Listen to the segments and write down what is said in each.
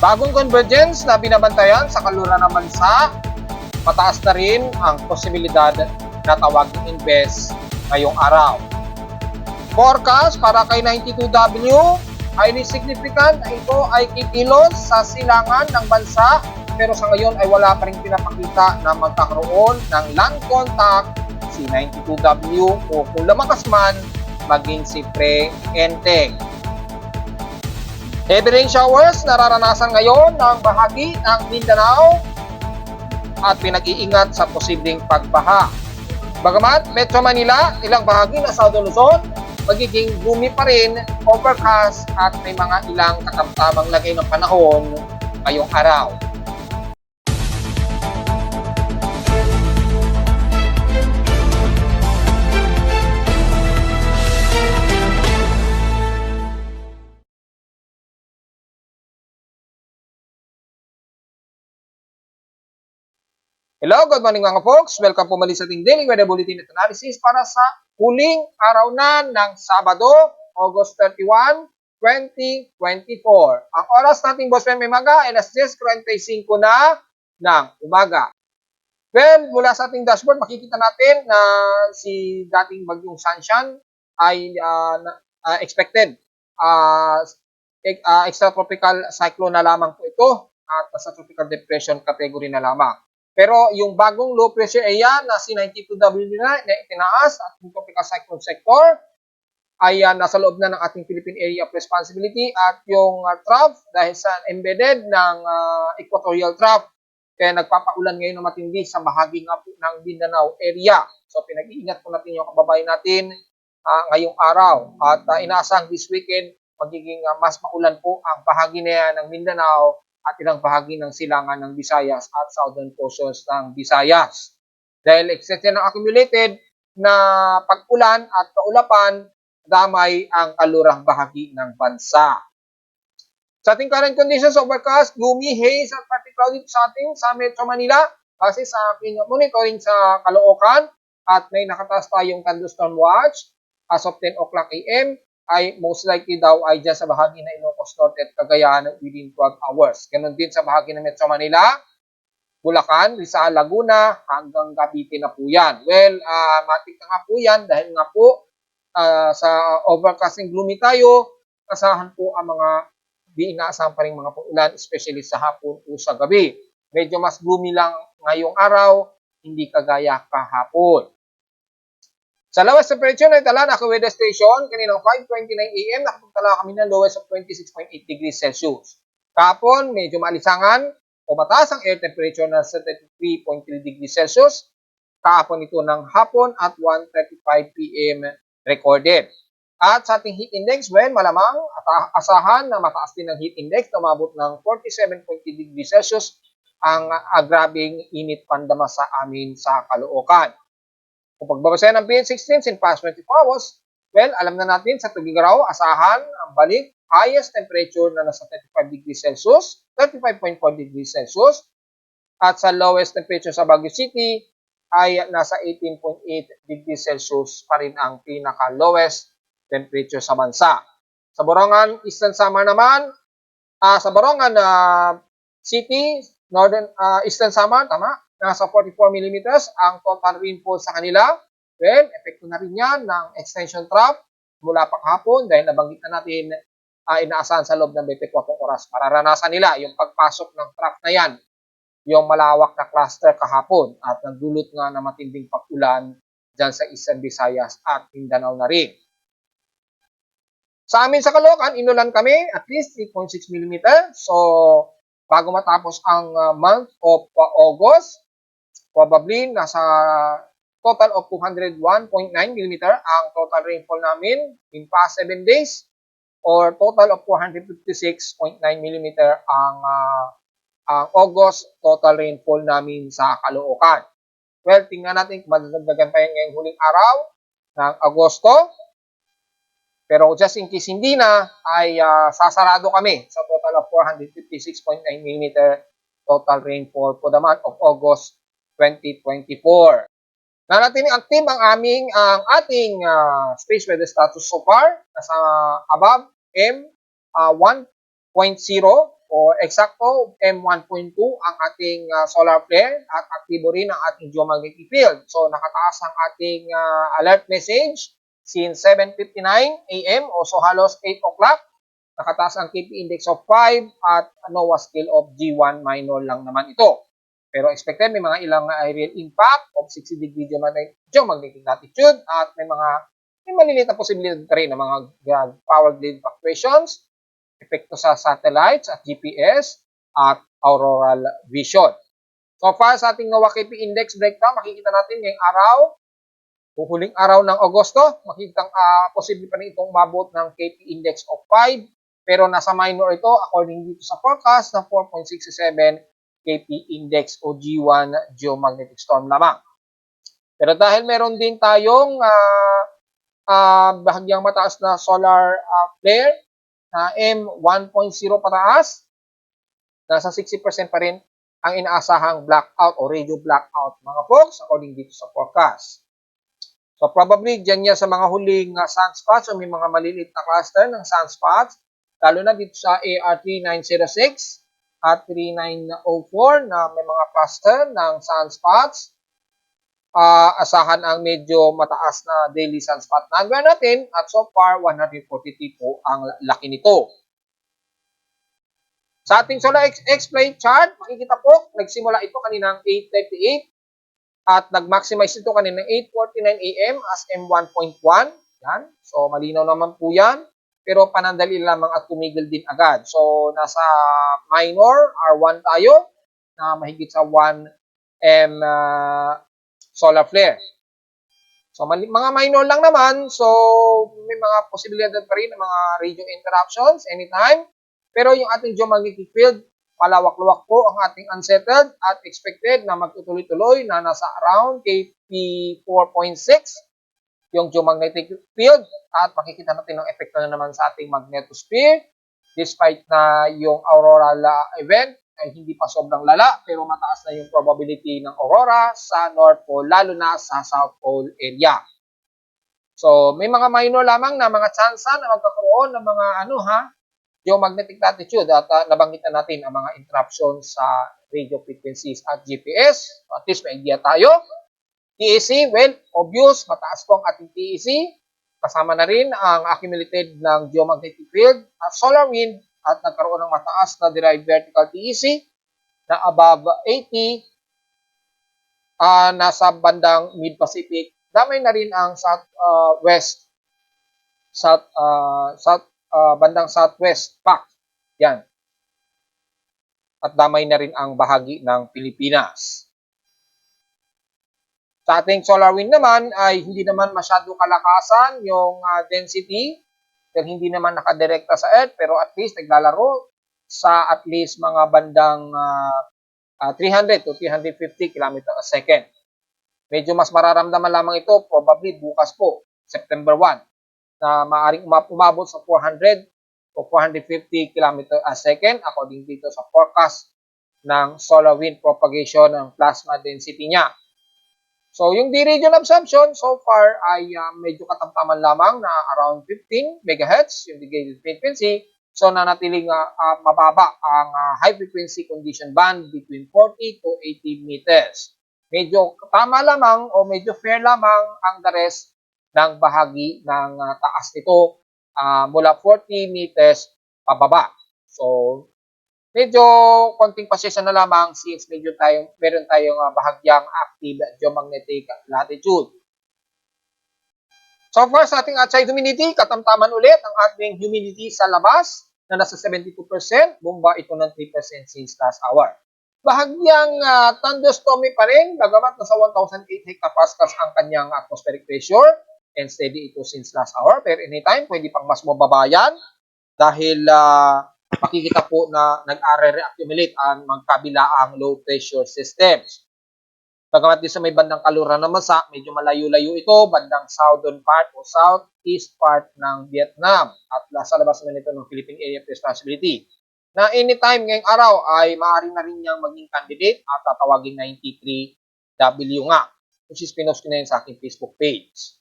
Bagong convergence na binabantayan sa kanluran ng bansa, mataas na rin ang posibilidad na tawaging invest ngayong araw. Forecast para kay 92W, highly significant na ito ay kikilos sa silangan ng bansa, pero sa ngayon ay wala pa rin pinapakita na magkakaroon ng land contact si 92W o kung lumakas man, maging si Pre-Enteng. Heavy rain showers nararanasan ngayon ng bahagi ng Mindanao at pinag-iingat sa posibleng pagbaha. Bagamat Metro Manila, ilang bahagi ng Southern Luzon, magiging gloomy pa rin, overcast at may mga ilang katamtamang lagay ng panahon ngayong araw. Hello, good morning mga folks. Welcome po muli sa ating Daily Weather Bulletin at Analysis para sa huling araw na ng Sabado, August 31, 2024. Ang oras nating Boss Meme Maga ay alas 10:45 na ng umaga. Well, mula sa ating dashboard, makikita natin na si dating bagyong Sanshan ay expected. Extratropical cyclone na lamang po ito at sa tropical depression category na lamang. Pero yung bagong low pressure area na si 92W na itinaas at yung tropical cyclone sector ay nasa loob na ng ating Philippine Area of Responsibility at yung trough dahil sa embedded ng equatorial trough kaya nagpapaulan ngayon na matindi sa bahagi nga po ng Mindanao area. So pinag-iingat po natin yung kababayan natin ngayong araw at inaasahang this weekend magiging mas maulan po ang bahagi na yan ng Mindanao at ilang bahagi ng silangan ng Visayas at southern portions ng Visayas. Dahil extension ng accumulated na pag-ulan at kaulapan, damay ang kalurang bahagi ng bansa. Sa ating current conditions, overcast, gloomy, haze at partly cloudy sa ating sa Metro Manila kasi sa aking monitoring sa Caloocan at may nakataas tayong thunderstorm watch as of 10 o'clock AM. Ay most likely daw ay dyan sa bahagi na Ilocos Norte at Cagayan within 12 hours. Ganon din sa bahagi ng Metro Manila, Bulacan, Rizal, Laguna, hanggang Cavite na po yan. Well, matik na nga po yan dahil nga po sa overcasting gloomy tayo, kasahan po ang mga di inaasahan pa rin mga ulan, especially sa hapon o sa gabi. Medyo mas gloomy lang ngayong araw, hindi kagaya kahapon. Sa lowest temperature na itala na weather station, kaninang 5:29 AM, nakapagtala kami ng lowest of 26.8 degrees Celsius. Kahapon, medyo maalisangan o mataas ang air temperature na 33.3 degrees Celsius. Kahapon ito ng hapon at 1:35 PM recorded. At sa ating heat index, well, malamang at asahan na mataas din ang heat index na umabot ng 47.3 degrees Celsius ang grabing init pandama sa amin sa Caloocan. Kung pagbabasayan ng PN16 in past 24 hours, well, alam na natin sa Tugigaraw, asahan ang balik highest temperature na nasa 35 degrees Celsius, 35.4 degrees Celsius, at sa lowest temperature sa Baguio City ay nasa 18.8 degrees Celsius pa rin ang pinaka-lowest temperature sa bansa. Sa Borongan, Eastern Samar naman, sa Borongan City, Northern Eastern Samar, tama? Nasa 44 millimeters ang total rainfall sa kanila. Well, epekto na rin yan ng extension trough mula pa kahapon dahil nabanggit na natin inaasahan sa loob ng 24 oras. Mararanasan nila yung pagpasok ng trough na yan, yung malawak na cluster kahapon at nagdulot nga na matinding pag-ulan dyan sa Eastern Visayas at Mindanao na rin. Sa amin sa Caloocan, inulan kami at least 3.6 mm. So, bago matapos ang month of August, probably nasa total of 201.9 mm ang total rainfall namin in past 7 days or total of 456.9 mm ang August total rainfall namin sa Caloocan. Well, tingnan natin kung madadagdagan pa yan ngayong huling araw ng Agosto. Pero just in case hindi na, ay sasarado kami sa total of 456.9 mm total rainfall for the month of August 2024. Nanatiling active ang ating space weather status so far. Nasa above M1.0 o eksakto M1.2 ang ating solar flare at aktibo rin ang ating geomagnetic field. So nakataas ang ating alert message since 7:59 AM o so halos 8 o'clock. Nakataas ang KP index of 5 at NOAA scale of G1 minor lang naman ito. Pero expected may mga ilang aerial impact of 60 degree geomagnetic latitude at may maliliit na posibilidad rin ng mga power grid fluctuations, epekto sa satellites at GPS at auroral vision. So far sa ating NOAA KP index breakdown, makikita natin ngayong araw, huling araw ng Agosto, makikita posible pa rin itong umabot ng KP index of 5, pero nasa minor ito according dito sa forecast ng 4.67 KP index o G1 geomagnetic storm lamang. Pero dahil meron din tayong bahagyang mataas na solar flare na M1.0 pataas, nasa 60% pa rin ang inaasahang blackout o radio blackout mga folks according dito sa forecast. So probably dyan yan sa mga huling sunspots o may mga maliliit na cluster ng sunspots, lalo na dito sa AR3906 at 3904 na may mga cluster ng sunspots. Asahan ang medyo mataas na daily sunspot number natin at so far 143 po ang laki nito. Sa ating solar X-plane chart, makikita po, nagsimula ito kaninang 8:38 at nag-maximize ito kaninang 8:49 AM as M1.1. Yan. So malinaw naman po yan. Pero panandali lamang at tumigil din agad. So nasa minor R1 tayo na mahigit sa 1 M solar flare. So mga minor lang naman, so may mga posibilidad pa rin ng mga radio interruptions anytime. Pero yung ating geomagnetic field, malawak-luwak po ang ating unsettled at expected na magtutuloy-tuloy na nasa around KP 4.6 yung geomagnetic field at makikita natin ang epekto na naman sa ating magnetosphere despite na yung auroral event ay hindi pa sobrang lala pero mataas na yung probability ng aurora sa North Pole lalo na sa South Pole area. So may mga minor lamang na mga tsansa na magkakaroon ng mga geomagnetic latitude at nabanggit na natin ang mga interruptions sa radio frequencies at GPS. So, at least may idea tayo. TEC, well, obvious, mataas po ang ating TEC. Kasama na rin ang accumulated ng geomagnetic field at solar wind at nagkaroon ng mataas na derived vertical TEC na above 80 nasa bandang mid-Pacific. Damay na rin ang bandang southwest pack. Yan. At damay na rin ang bahagi ng Pilipinas. Sa ating solar wind naman ay hindi naman masyado kalakasan yung density dahil hindi naman nakadirekta sa Earth pero at least naglalaro sa at least mga bandang 300 to 350 km a second. Medyo mas mararamdaman lamang ito probably bukas po, September 1, na maaring umabot sa 400 o 450 km a second according dito sa forecast ng solar wind propagation ng plasma density niya. So, yung D-region absorption so far ay medyo katamtaman lamang na around 15 MHz yung D-graded frequency. So, nanatiling mababa ang high frequency condition band between 40 to 80 meters. Medyo tama lamang o medyo fair lamang ang the rest ng bahagi ng taas nito mula 40 meters pababa. So, medyo konting pasensya na lamang since meron tayong bahagyang active geomagnetic latitude. So far sa ating outside humidity, katamtaman ulit ang ating humidity sa labas na nasa 72%, bumaba ito ng 3% since last hour. Bahagyang thunderstormy pa rin, bagamat nasa 1,008 hectopascals ang kanyang atmospheric pressure and steady ito since last hour. Pero anytime, pwede pang mas mababa yan dahil makikita po na nag-re-accumulate ang magkabilaang low pressure systems. Bagamat din sa may bandang kaluran na masa, medyo malayo-layo ito, bandang southern part o southeast part ng Vietnam at sa labas naman ito ng Philippine Area of Responsibility. Na anytime ngayong araw ay maaari na rin niyang maging candidate at tatawagin 93W nga, which is pinost ko na yun sa aking Facebook page.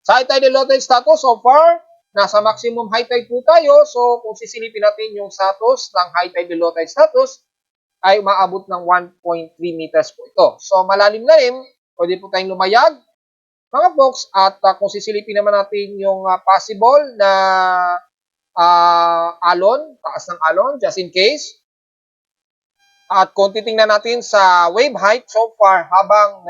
Sa tidal low tide status so far, nasa maximum high tide po tayo. So, kung sisilipin natin yung status ng high tide and low tide status, ay maabot ng 1.3 meters po ito. So, malalim na rin, pwede po tayong lumayag, mga folks, at kung sisilipin naman natin yung possible na alon, taas ng alon, just in case. At kung titingnan natin sa wave height, so far, habang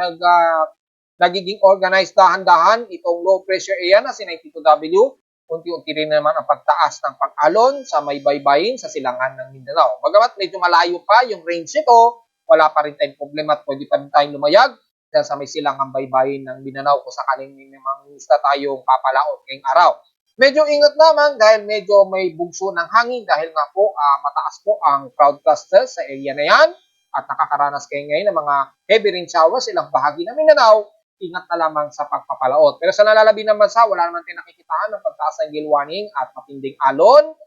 nagiging organized dahan-dahan itong low pressure area na si 92W, unti-unti rin naman ang pagtaas ng pag-alon sa may baybayin sa silangan ng Mindanao. Bagamat medyo malayo pa yung range nito, wala pa rin tayong problema at pwede pa rin tayong lumayag dahil sa may silangang baybayin ng Mindanao kung sakaling may mangista tayong papalaot ngayong araw. Medyo ingat naman dahil medyo may bugso ng hangin dahil nga po mataas po ang cloud cluster sa area na yan at nakakaranas kayo ngayon ng mga heavy rain showers silang bahagi ng Mindanao. Ingat na lamang sa pagpapalaot. Pero sa nalalabi ng bansa, wala naman tayong nakikitaan ng pagtaas ng gale warning at matinding alon.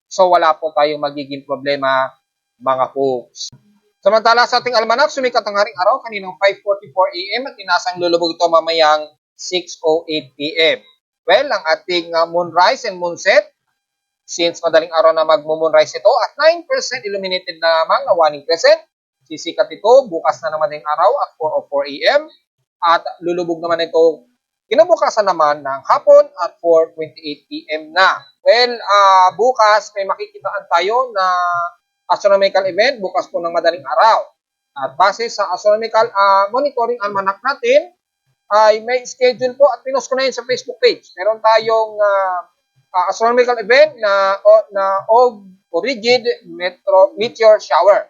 So wala po tayong magiging problema, mga folks. Samantala sa ating almanak, sumikat ang haring araw kaninang 5:44 AM at inasang lulubog ito mamayang 6:08 PM. Well, ang ating moonrise and moonset, since madaling araw na mag-moonrise ito at 9% illuminated na lamang na warning crescent, sisikat ito bukas na naman ng araw at 4:04 AM. At lulubog naman ito kinabukasan naman ng hapon at 4:28 PM na. Well, bukas may makikitaan tayo na astronomical event bukas po ng madaling araw. At base sa astronomical monitoring almanac natin, ay may schedule po at pinost ko na yun sa Facebook page. Meron tayong astronomical event na rigid meteor shower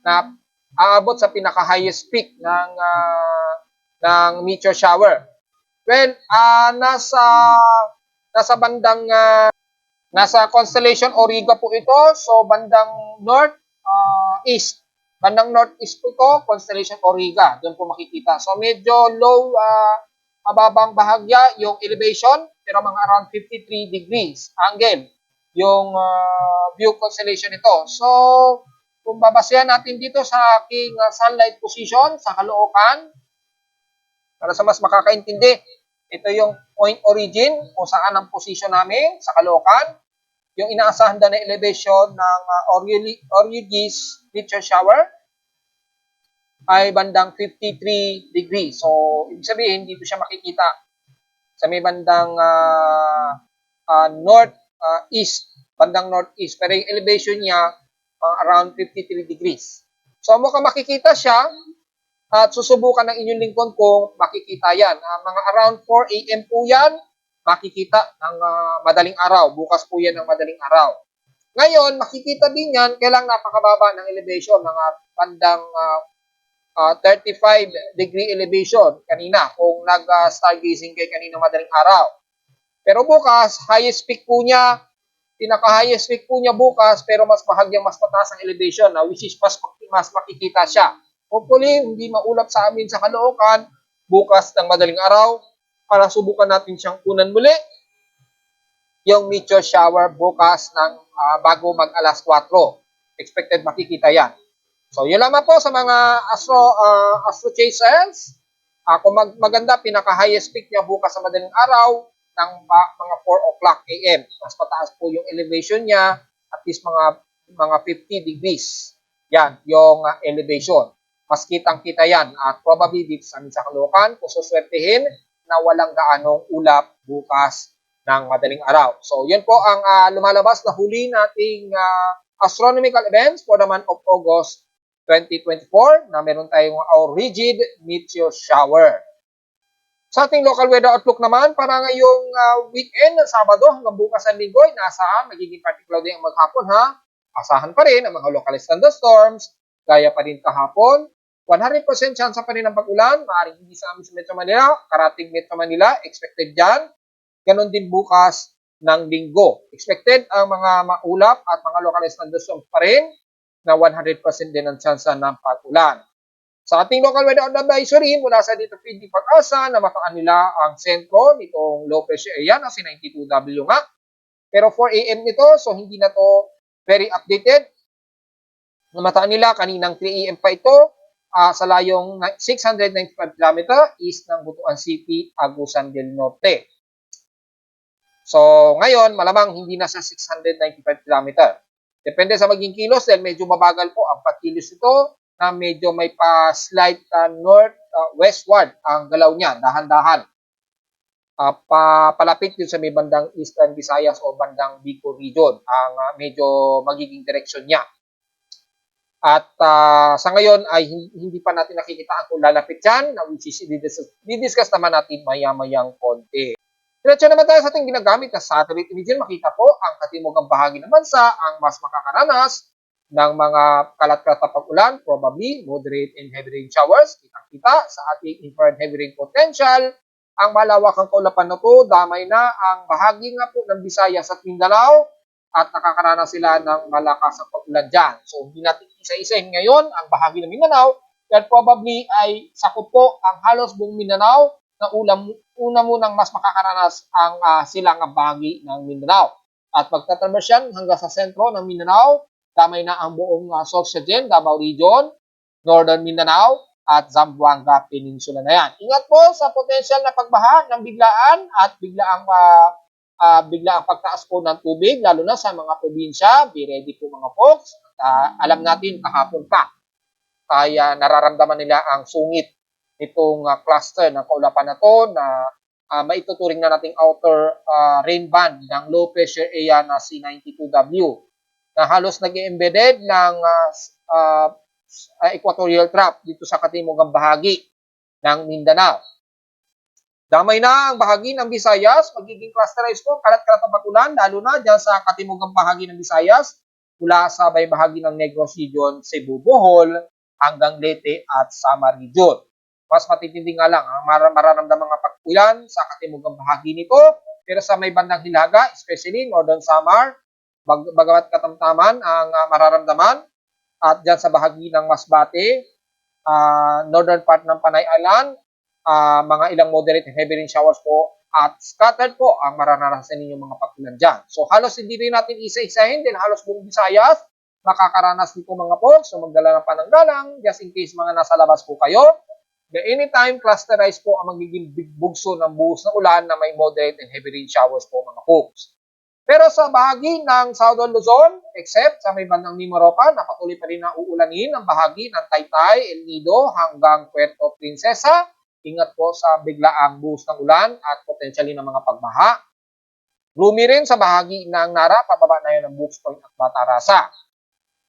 na aabot sa pinaka-highest peak ng meteor shower. Well, nasa bandang nasa constellation Auriga po ito. So bandang northeast. Bandang northeast po ito, constellation Auriga. Doon po makikita. So medyo low, mababang bahagya yung elevation, pero mga around 53 degrees angle yung view constellation ito. So kung babasehan natin dito sa aking sunlight position sa Caloocan, para sa mas makakaintindi, ito yung point origin kung saan ang position namin sa Caloocan. Yung inaasahan na elevation ng Orioles meteor shower ay bandang 53 degrees. So, ibig sabihin, dito siya makikita sa may bandang northeast, bandang northeast. Pero yung elevation niya, around 53 degrees. So, mukhang makikita siya at susubukan ng inyong lingkod kung makikita yan. Mga around 4 AM po yan, makikita ng madaling araw. Bukas po yan ng madaling araw. Ngayon, makikita din yan, kailang napakababa ng elevation, mga bandang 35 degree elevation kanina, kung nag-stargazing kayo kanina madaling araw. Pero bukas, highest peak po niya, pinaka-highest peak po niya bukas, pero mas bahagyang mas mataas ang elevation, which is mas makikita siya. Hopefully, hindi maulap sa amin sa Caloocan bukas ng madaling araw para subukan natin siyang kunan muli yung meteor shower bukas ng bago mag alas 4. Expected makikita yan. So, yun lamang po sa mga astro chasers. Kung maganda, pinaka-highest peak niya bukas sa madaling araw ng mga 4 o'clock AM. Mas pataas po yung elevation niya, at least mga 50 degrees. Yan, yung elevation. Mas kitang-kita yan. At probably dito sa amin sa Caloocan, kung suswertehin na walang gaanong ulap bukas ng madaling araw. So, yun po ang lumalabas na huli nating astronomical events for the month of August 2024 na meron tayong rigid meteor shower. Sa ating local weather outlook naman, para ngayong weekend, Sabado hanggang bukas ng linggo, naasahan, magiging partly cloudy ang maghapon ha. Asahan pa rin ang mga localized thunderstorms, gaya pa rin kahapon. 100% chance pa rin ng pag-ulan, maaaring hindi sa amin sa Metro Manila, karating Metro Manila, expected dyan. Ganon din bukas ng linggo. Expected ang mga maulap at mga localized thunderstorms pa rin na 100% din ang chance ng pag-ulan. Sa ating local weather advisory, mula sa dito feeding Pag-asa, na mataan nila ang sentro nitong low pressure area na si 92W nga. Pero 4 AM nito, so hindi na to very updated. Namataan nila kaninang 3 AM pa ito sa layong 695 km east ng Butuan City, Agusan del Norte. So, ngayon, malamang hindi na sa 695 km. Depende sa maging kilos dahil medyo mabagal po ang pagkilos ito na medyo may pa-slight north-westward ang galaw niya, dahan-dahan. Palapit yun sa may bandang Eastern Visayas o bandang Bicol region ang medyo magiging direksyon niya. At sa ngayon ay hindi pa natin nakikita kung lalapit yan, which is didiscuss naman natin maya-mayang konti. Diretso naman tayo sa ating ginagamit na satellite imaging. Makita po ang katimugang bahagi ng bansa ang mas makakaranas ng mga kalat-kalat na pag-ulan, probably moderate and heavy rain showers. Kita-kita sa ating infrared heavy rain potential. Ang malawakang kaulapan na po, damay na ang bahagi nga po ng Visayas at Mindanao at nakakaranas sila ng malakas ang pag-ulan dyan. So, hindi natin isa-isahin ngayon ang bahagi ng Mindanao dahil probably ay sakop po ang halos buong Mindanao na una munang mas makakaranas ang silangang bahagi ng Mindanao. At magtatraverse yan hanggang sa sentro ng Mindanao, damay na ang buong Sorsogen, Davao Region, Northern Mindanao, at Zamboanga Peninsula na yan. Ingat po sa potential na pagbaha ng biglaan at biglaang pagtaas po ng tubig, lalo na sa mga probinsya. Be ready po mga folks. Alam natin kahapon pa, kaya nararamdaman nila ang sungit itong cluster ng kaulapan na to na maituturing na nating outer rain band ng low pressure area na C92W na halos nag-embedded ng equatorial trough dito sa katimugang bahagi ng Mindanao. Damay na ang bahagi ng Visayas, magiging clusterized po, kalat-kalat ang pag-ulan, lalo na dyan sa katimugang bahagi ng Visayas, mula sa may bahagi ng Negros Region, Cebu, Bohol, hanggang Leyte at Samar Region. Mas matitindi nga lang ang mararamdaman mga pag-ulan sa katimugang bahagi nito, pero sa may bandang Hilaga, especially Northern Samar, bagamat katamtaman ang mararamdaman, at dyan sa bahagi ng Masbate, northern part ng Panay Island, mga ilang moderate and heavy rain showers po at scattered po ang mararanasan ninyong mga pag-ulan dyan. So halos hindi rin natin isa-isahin din halos buong Visayas makakaranas dito mga po. So magdala ng pananggalang just in case mga nasa labas po kayo. The anytime clusterized po ang magiging big bugso ng buhos na ulan na may moderate and heavy rain showers po mga folks. Pero sa bahagi ng Southern Luzon, except sa may bandang Mimaropa, na patuloy pa rin na uulanin ang bahagi ng Taytay, El Nido hanggang Puerto Princesa. Ingat po sa biglaang buhos ng ulan at potentially ng mga pagbaha. Gloomy rin sa bahagi ng Nara, pababa na yun ng Books Point at Batarasa.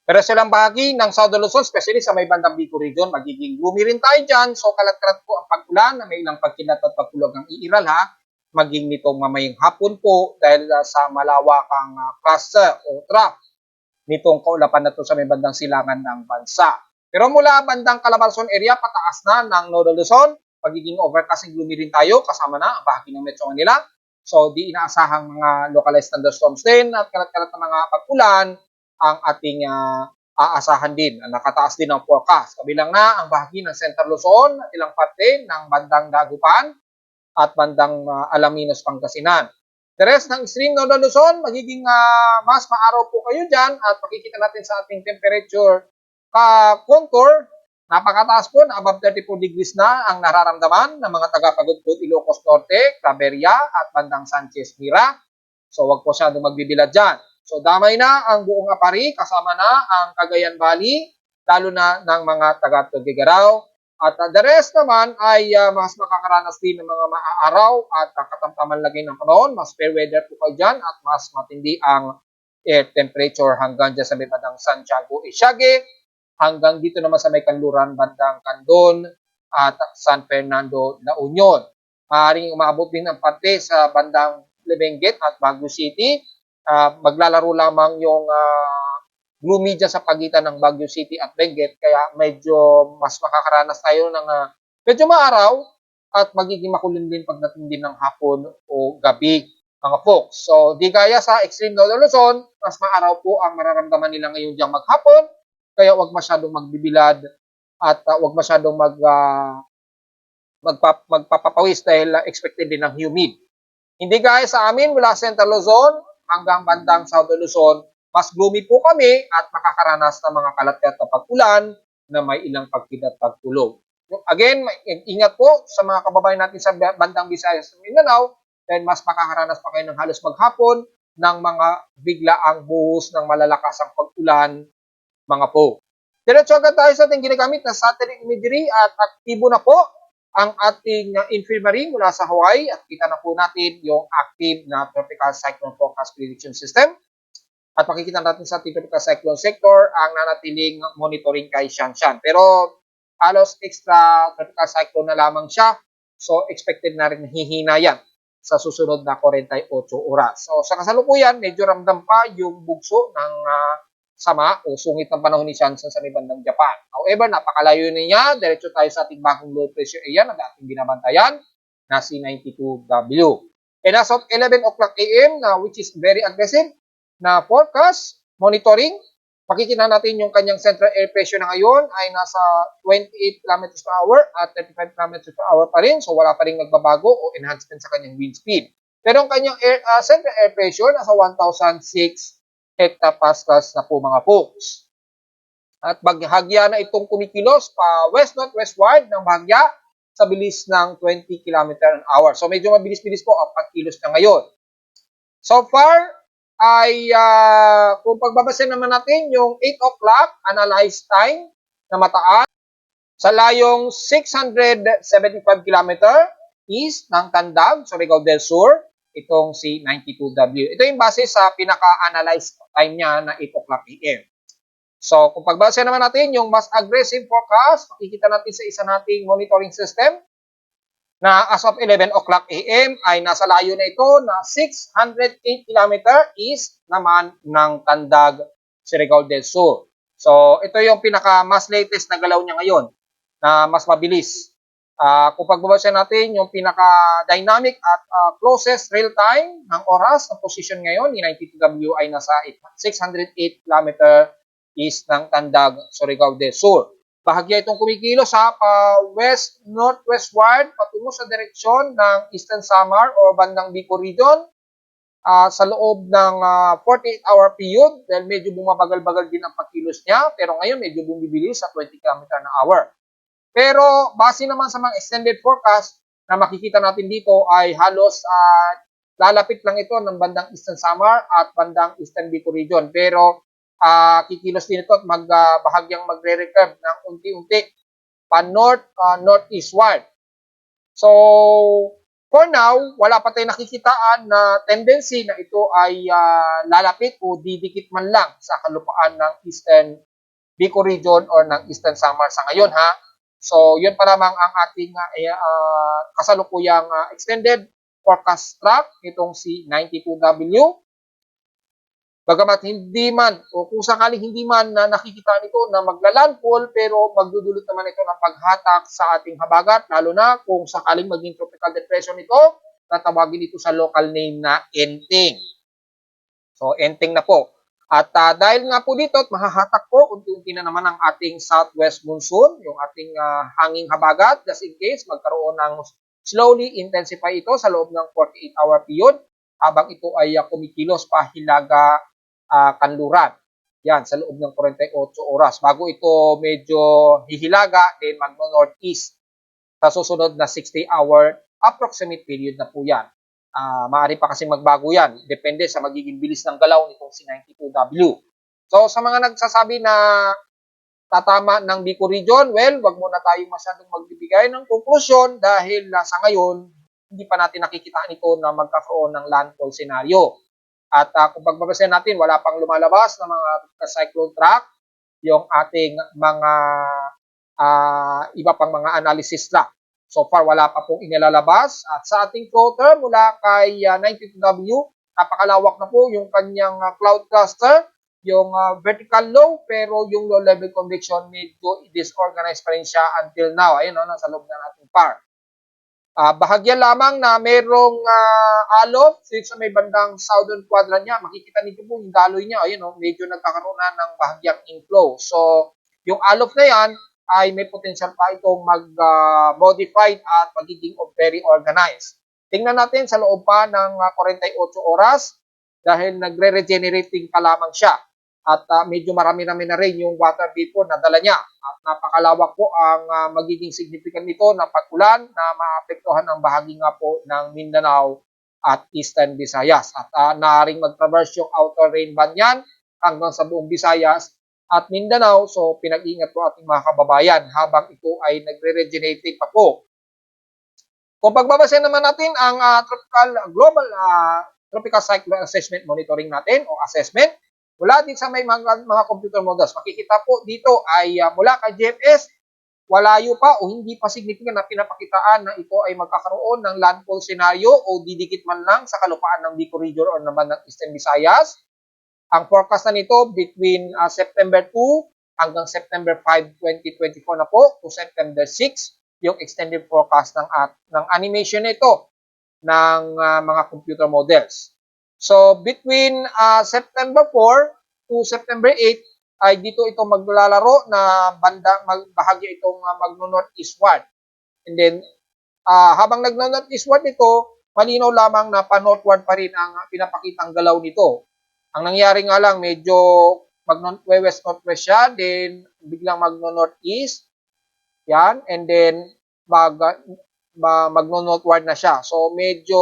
Pero silang bahagi ng Southern Luzon, especially sa may bandang Bicol region, magiging gloomy rin tayo dyan. So kalat-kalat po ang pag-ulan na may ilang pagkinat at pagkulog ang iiral ha. Maging nitong mamayang hapon po dahil sa malawakang cluster o trough nitong kaulapan na ito sa may bandang silangan ng bansa. Pero mula bandang Calabarzon area, pataas na ng Northern Luzon, magiging overcast and gloomy rin tayo, kasama na ang bahagi ng Metro Manila. So, di inaasahang mga localized thunderstorms din at kalat-kalat na mga pag-ulan ang ating aasahan din. Nakataas din ang forecast. Kabilang na ang bahagi ng Central Luzon at ilang parte ng bandang Dagupan at bandang Alaminos, Pangasinan. The rest ng extreme Northern Luzon, magiging mas maaraw po kayo dyan at makikita natin sa ating temperature contour. Napakataas po, na above 34 degrees na ang nararamdaman ng mga taga-Pagudpud, Ilocos Norte, Claveria at bandang Sanchez Mira. So wag po siya magbibilad dyan. So damay na ang buong Apari, kasama na ang Cagayan Valley, lalo na ng mga taga-Tugigaraw. At the rest naman ay mas makakaranas din ng mga maaaraw at katamtaman lagay ng panahon. Mas fair weather po kayo dyan at mas matindi ang air temperature hanggang dyan sa may bandang Santiago, Ixague, hanggang dito naman sa may kanluran, bandang Candon at San Fernando, La Union. Maaaring umaabot din ang parte sa bandang Benguet at Baguio City. Maglalaro lamang yung gloomy dyan sa pagitan ng Baguio City at Benguet, kaya medyo mas makakaranas tayo ng medyo maaraw at magiging makulim din pagdating din ng hapon o gabi mga folks. So di gaya sa extreme Northern Luzon, mas maaraw po ang mararamdaman nila ngayon diyang maghapon, kaya wag masyadong magbibilad at wag masyadong magpapapawis dahil expected din ng humid. Hindi gaya sa amin mula Central Luzon hanggang bandang Southern Luzon, mas gloomy po kami at makakaranas ng mga kalat-kalat na pag-ulan na may ilang pagkid at pagtulog. Again, ingat po sa mga kababayan natin sa bandang Visayas at Mindanao then mas makakaranas pa kayo ng halos maghapon ng mga biglaang buhos ng malakas ang pag-ulan, mga po. Diretso agad tayo sa ating ginagamit na satellite imagery at aktibo na po ang ating infirmary mula sa Hawaii at kita na po natin yung active na tropical cyclone forecast prediction system. At makikita natin sa ating tropical cyclone sector ang nanatiling monitoring kay Shanshan. Pero halos extra tropical cyclone na lamang siya. So expected na rin hihina yan sa susunod na 48 oras. So sa kasalukuyan, medyo ramdam pa yung bugso ng sama o sungit ng panahon ni Shanshan sa may bandang Japan. However, napakalayo niya. Diretso tayo sa ating bagong low pressure area na dating binabantayan na si 92W. And as of 11 o'clock AM, which is very aggressive na forecast, monitoring, makikita natin yung kanyang central air pressure na ngayon ay nasa 28 km per hour at 35 km per hour pa rin. So wala pa rin nagbabago o enhancement sa kanyang wind speed. Pero ang kanyang central air pressure nasa 1,006 hectopascals na po mga folks. At bahagya na itong kumikilos pa west-northwestward ng bahagya sa bilis ng 20 km an hour. So medyo mabilis-bilis po ang pagkilos na ngayon. So far ay kung pagbabase naman natin yung 8 o'clock analyzed time na mataas sa layong 675 km east ng Tandag, Surigao del Sur, itong si 92W. Ito yung base sa pinaka-analyzed time niya na 8 o'clock AM. So, kung pagbase naman natin yung mas aggressive forecast, makikita natin sa isa nating monitoring system na as of 11 o'clock AM ay nasa layo na ito na 608 km east naman ng Tandag, Surigao del Sur. So, ito yung pinaka-mas latest na galaw niya ngayon na mas mabilis. Kung pagbabasa natin yung pinaka-dynamic at closest real-time ng oras, ang position ngayon ni 92W ay nasa 608 km east ng Tandag, Surigao del Sur. Bahagya itong kumikilos sa west-northwestward patungo sa direksyon ng Eastern Samar o bandang Bicol region sa loob ng 48-hour period dahil medyo bumabagal-bagal din ang pagkilos niya pero ngayon medyo bumibilis sa 20 km an hour. Pero base naman sa mga extended forecast na makikita natin dito ay halos lalapit lang ito ng bandang Eastern Samar at bandang Eastern Bicol region. Pero kikilos din ito at bahagyang magre-recurve ng unti-unti northeastward. So, for now, wala pa tayong nakikitaan na tendency na ito ay lalapit o didikit man lang sa kalupaan ng Eastern Bicol region or ng Eastern Samar sa ngayon ha. So, yun pa lamang ang ating kasalukuyang extended forecast track itong si 92W. Bagamat hindi man o kung sakaling hindi man na nakikita nito na maglalandfall pero magdudulot naman ito ng paghatak sa ating habagat lalo na kung sakaling maging tropical depression ito, tatawagin ito sa local name na Enting. So, Enting na po. At dahil nga po dito at mahahatak po, unti-unti na naman ang ating southwest monsoon, yung ating hanging habagat, just in case magkaroon ng slowly intensify ito sa loob ng 48-hour period habang ito ay kumikilos pa hilaga kanluran. Yan, sa loob ng 48 oras. Bago ito medyo hihilaga, then magno-northeast sa susunod na 60-hour approximate period na po yan. Maaari pa kasi magbago yan. Depende sa magiging bilis ng galaw nitong si 92W. So, sa mga nagsasabi na tatama ng Bicol region, well, wag muna tayo masyadong magbibigay ng konklusyon dahil sa ngayon, hindi pa natin nakikitaan ito na magkakaroon ng landfall scenario. At kung pagbabasahin natin, wala pang lumalabas na mga cyclone track, yung ating mga iba pang mga analysis track. So far, wala pa pong inilalabas. At sa ating floater mula kay 92W, napakalawak na po yung kanyang cloud cluster, yung vertical low, pero yung low level convection medyo disorganized pa rin siya until now. Ayun, nasa loob na nating par. Bahagya lamang na merong alof sa may bandang southern quadrant niya. Makikita niyo po yung daloy niya. Ayun, medyo nagkakaroon na ng bahagyang inflow. So, yung alof na yan, ay may potential pa itong mag-modified at magiging very organized. Tingnan natin sa loob pa ng 48 oras dahil nagre-regenerating pa lamang siya. At medyo marami-rami na rin yung water vapor na dala niya. At napakalawak po ang magiging significant nito ng pag-ulan na maapektuhan ang bahagi nga po ng Mindanao at Eastern Visayas. At naaring mag-traverse yung outer rain band yan hanggang sa buong Visayas at Mindanao. So pinag-ingat po ating mga kababayan habang ito ay nagre-regenerating pa po. Kung pagbabasa naman natin ang global tropical cyclone assessment monitoring natin o assessment, mula din sa may mga computer models, makikita po dito ay mula kay GFS, walayo pa o hindi pa significant na pinapakitaan na ito ay magkakaroon ng landfall scenario o didikit man lang sa kalupaan ng Bicol Region o naman ng Eastern Visayas. Ang forecast na nito between September 2 hanggang September 5, 2024 na po to September 6 yung extended forecast ng animation nito ng mga computer models. So between September 4 to September 8 ay dito ito maglalaro na bahagya itong magno-northeastward. And then habang nagno-northeastward ito, malinaw lamang na pa-northward pa rin ang pinapakitang galaw nito. Ang nangyari nga lang, medyo mag-west-northwest siya, then biglang magno-northeast. Yan, and then magno-northward na siya. So medyo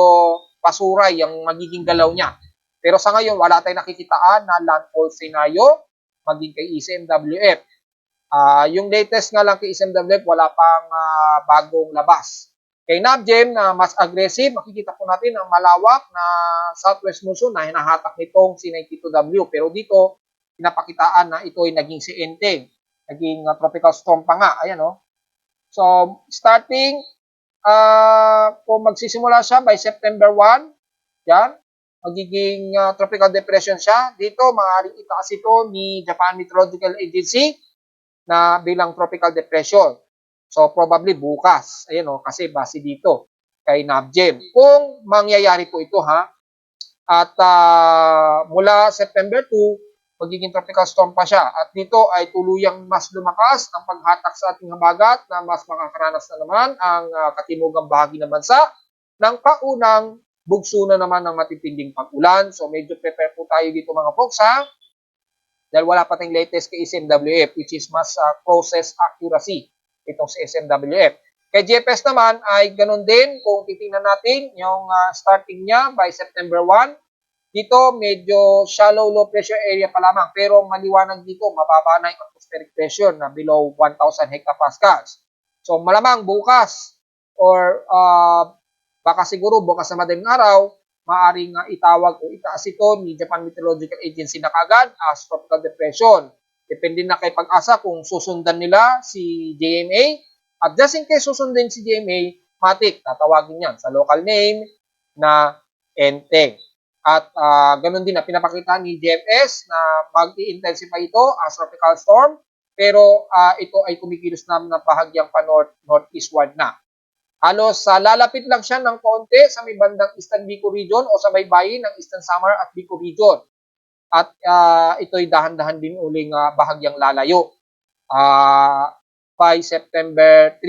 pasuray ang magiging galaw niya. Pero sa ngayon, wala tayong nakikitaan na landfall scenario maging kay ECMWF. Yung latest nga lang kay ECMWF, wala pang bagong labas. Kay NABGEM na mas aggressive, makikita po natin ang malawak na southwest monsoon na hinahatak nitong C92W. Pero dito, pinapakitaan na ito ay naging si Enteng. Naging tropical storm pa nga. Ayan o. So, starting, kung magsisimula siya by September 1, yan, magiging tropical depression siya. Dito, maaaring itaas ito ni Japan Meteorological Agency na bilang tropical depression. So, probably bukas. Ayan o, kasi base dito kay NABGEM. Kung mangyayari po ito ha, at mula September 2, magiging tropical storm pa siya. At dito ay tuluyang mas lumakas ang paghatak sa ating habagat na mas makakaranas na naman ang katimugang bahagi ng bansa ng paunang bugso na naman ng matitinding pag-ulan. So, medyo prepare po tayo dito mga folks ha. Dahil wala pa tayong latest kay SMWF which is mas closest accuracy itong si SMWF. Kay GPS naman ay ganun din kung titingnan natin yung starting niya by September 1. Dito medyo shallow low pressure area pa lamang pero maliwanag dito mababa na yung atmospheric pressure na below 1,000 hectopascals. So malamang bukas or baka siguro bukas na madaling araw maaring itawag o itaas ito ni Japan Meteorological Agency na kagad as tropical depression. Depende na kay Pag-asa kung susundan nila si JMA. At just in case susundin si JMA, matik, tatawagin yan sa local name na Enteng. At ganun din na pinapakita ni JFS na mag-i-intensify ito as tropical storm. Pero ito ay kumikilos na bahagyang pa-northeastward na. Halos lalapit lang siya ng konti sa may bandang Eastern Bicol Region o sa may bayin ng Eastern Samar at Bicol Region. At ito'y dahan-dahan din uling bahagyang lalayo. By September 3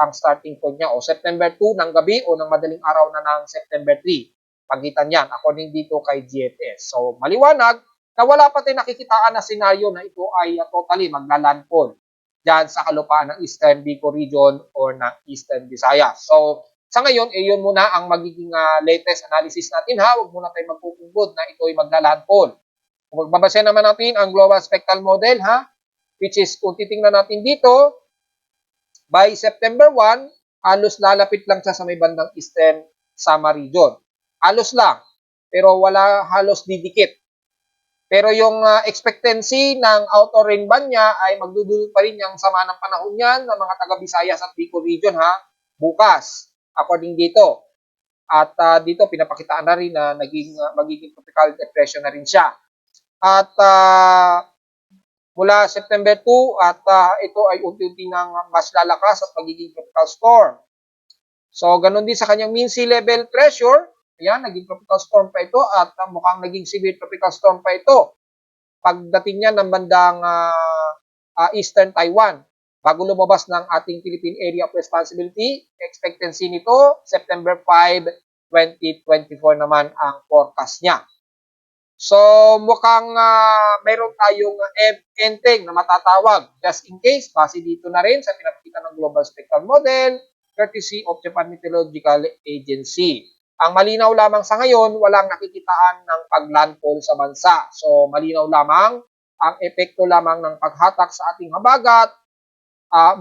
ang starting point niya o September 2 ng gabi o ng madaling araw na ng September 3. Pagitan yan according dito kay GFS. So maliwanag na wala pa tayong nakikitaan na senaryo na ito ay totally maglalandfall dyan sa kalupaan ng Eastern Bicol Region or ng Eastern Visayas. So sa ngayon, yun muna ang magiging latest analysis natin ha. Huwag muna tayong magpupugod na ito ay maglalandfall. Kung magbabasa naman natin ang Global Spectral Model ha, which is kung titingnan natin dito, by September 1, halos lalapit lang siya sa may bandang Eastern Samar Region. Halos lang, pero wala halos didikit. Pero yung expectancy ng outer rain band niya ay magdudulot pa rin yung sama ng panahon niyan ng mga taga-Visayas at Bicol Region ha, bukas, according dito. At dito pinapakitaan na rin na magiging tropical depression na rin siya. At mula September 2 at ito ay unti-unti nang mas lalakas at magiging tropical storm. So, ganun din sa kanyang mean sea level pressure. Ayan, naging tropical storm pa ito at mukhang naging severe tropical storm pa ito. Pagdating niya ng bandang Eastern Taiwan, bago lumabas ng ating Philippine Area of Responsibility, expectancy nito, September 5, 2024 naman ang forecast niya. So, mukhang meron tayong Enteng na matatawag just in case, base dito na rin sa pinapakita ng Global Spectral Model, courtesy of Japan Meteorological Agency. Ang malinaw lamang sa ngayon, walang nakikitaan ng paglandfall sa bansa. So malinaw lamang ang epekto lamang ng paghatak sa ating habagat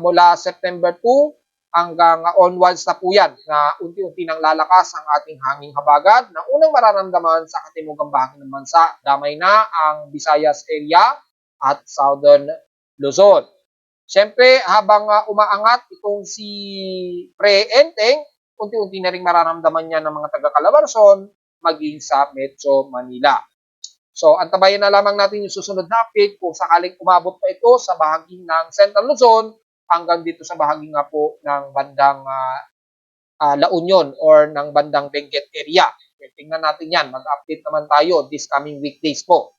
mula September 2 hanggang onwards na po yan na unti-unti nang lalakas ang ating hanging habagat na unang mararamdaman sa katimugang bahagi ng bansa. Damay na ang Visayas area at Southern Luzon. Siyempre, habang umaangat itong si Pre-Enteng, unti-unti na rin mararamdaman niya ng mga taga-Calabarzon maging sa Metro Manila. So, antabayan na lamang natin yung susunod na update kung sakaling umabot pa ito sa bahagi ng Central Luzon hanggang dito sa bahagi nga po ng bandang La Union or ng bandang Benguet area. Okay, tingnan natin yan. Mag-update naman tayo this coming weekdays po.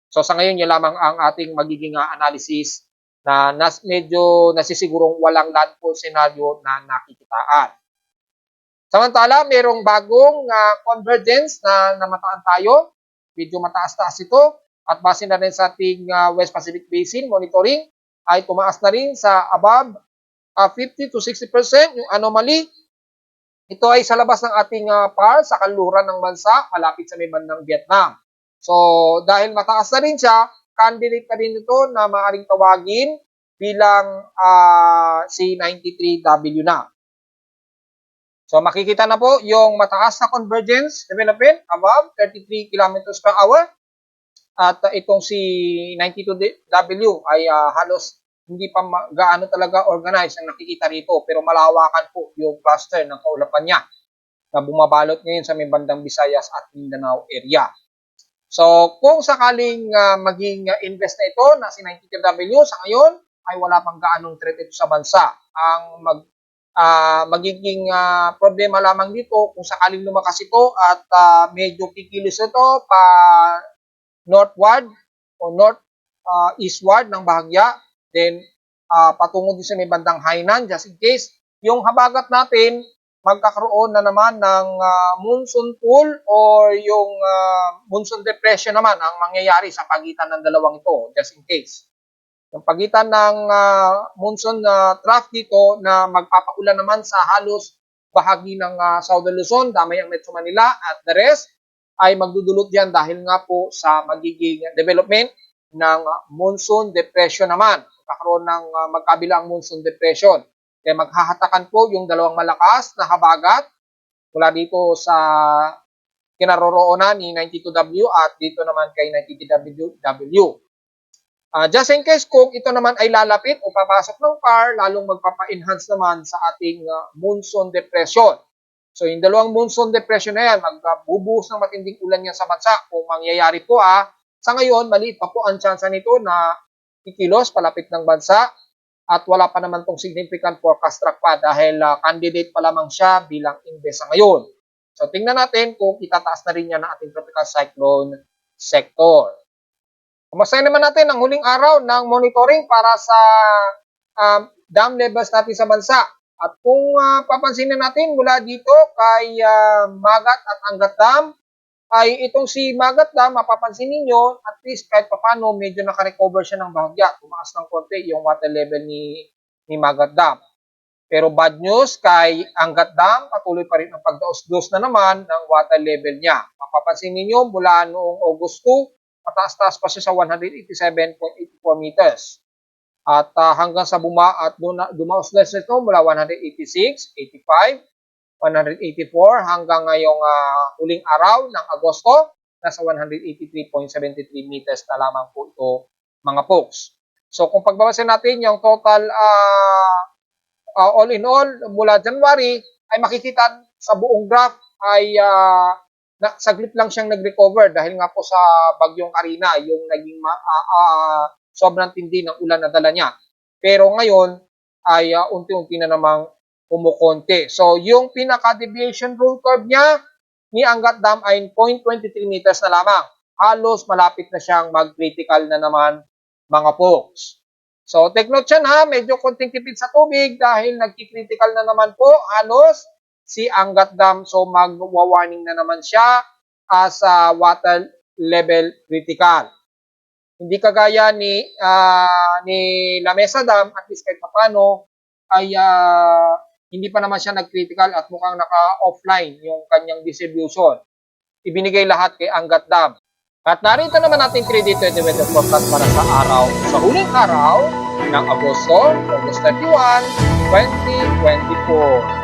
So sa ngayon, yun lamang ang ating magiging analysis na medyo nasisigurong walang landfall scenario na nakikitaan. Samantala, mayroong bagong convergence na namataan tayo. Medyo mataas-taas ito at base na rin sa ating West Pacific Basin monitoring ay tumaas na rin sa above 50 to 60% yung anomaly. Ito ay sa labas ng ating PAR sa kanluran ng bansa malapit sa may bandang Vietnam. So dahil mataas na rin siya, candidate na rin ito na maaaring tawagin bilang C93W na. So makikita na po yung mataas na convergence development above 33 kilometers per hour. At itong si 92W ay halos hindi pa gaano talaga organized ang nakikita rito pero malawakan po yung cluster ng kaulapan niya na bumabalot ngayon sa may bandang Visayas at Mindanao area. So kung sakaling maging invest na ito na si 92W sa ngayon ay wala pang gaanong threat ito sa bansa. Ang magiging problema lamang dito kung sakaling lumakas ito at medyo kikilos ito pa northward o eastward ng bahagya, then patungo din sa may bandang Hainan, just in case, yung habagat natin magkakaroon na naman ng monsoon pool or yung monsoon depression naman ang mangyayari sa pagitan ng dalawang ito, just in case. Yung pagitan ng monsoon trough dito na magpapaulan naman sa halos bahagi ng Southern Luzon, damay ang Metro Manila at the rest, ay magdudulot yan dahil nga po sa magiging development ng monsoon depression naman. Kakaroon ng magkabilang monsoon depression. Kaya maghahatakan po yung dalawang malakas na habagat mula dito sa kinaroroonan ni 92W at dito naman kay 92W. Just in case kung ito naman ay lalapit o papasok ng PAR, lalong magpapa-enhance naman sa ating monsoon depression. So, yung dalawang monsoon depression na yan, magbubuhos ng matinding ulan yan sa bansa. Kung mangyayari po sa ngayon, maliit pa po ang tsansa nito na kikilos palapit ng bansa at wala pa naman tong significant forecast track pa dahil candidate pa lamang siya bilang invest sa ngayon. So, tingnan natin kung itataas na rin yan ng ating tropical cyclone sector. Kumustahin naman natin ang huling araw ng monitoring para sa dam levels natin sa bansa. At kung papansinin natin mula dito kay Magat at Angat Dam, ay itong si Magat Dam, mapapansin ninyo, at least kahit papano medyo nakarecover siya ng bahagya. Tumaas ng konti yung water level ni Magat Dam. Pero bad news kay Angat Dam, patuloy pa rin ang pagdaos-dos na naman ng water level niya. Mapapansin ninyo mula noong August 2, mataas-taas pa siya sa 187.84 meters. At hanggang sa dumaos-dos nito mula 186, 85, 184 hanggang ngayong huling araw ng Agosto, nasa 183.73 meters na lamang po ito mga folks. So kung pagbabasin natin yung total all in all mula January, ay makikita sa buong graph ay saglit lang siyang nag-recover dahil nga po sa bagyong Karina yung naging sobrang tindi ng ulan na dala niya. Pero ngayon ay unti-unti na namang kumukonti. So yung pinaka-deviation rule curve niya ni Angat Dam ay 0.23 meters na lamang. Halos malapit na siyang mag-critical na naman mga folks. So take note yan medyo konting tipid sa tubig dahil nagki-critical na naman po halos si Angat Dam. So mag-warning na naman siya as water level critical. Hindi kagaya ni La Mesa Dam, at least kahit paano ay hindi pa naman siya nag-critical at mukhang naka-offline yung kanyang distribution. Ibinigay lahat kay Angat Dam. At narito naman natin 3D 20 weather forecast para sa huling araw ng Agosto, August 31, 2024.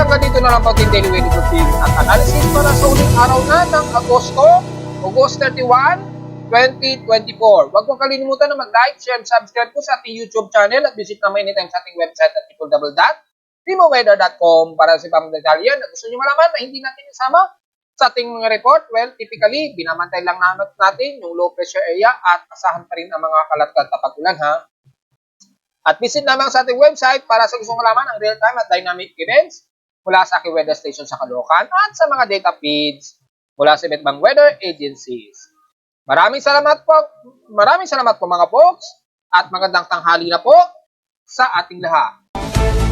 hanggang dito na lang po ating daily weather routine at analysis para sa uling araw na ng Agosto, August 31, 2024. Huwag mong kalimutan na mag-like, share, and subscribe po sa ating YouTube channel at visit naman anytime sa ating website at www.timoweather.com para sa ibang detalye na gusto nyo malaman na hindi natin isama sa ating mga report. Well, typically, binamantay lang natin yung low pressure area at asahan pa rin ang mga kalat-kalat na pag-ulan, ha? At visit naman sa ating website para sa gusto malaman ang real-time at dynamic events mula sa aking weather station sa Caloocan at sa mga data feeds mula sa iba't ibang weather agencies. Maraming salamat po mga folks at magandang tanghali na po sa ating lahat.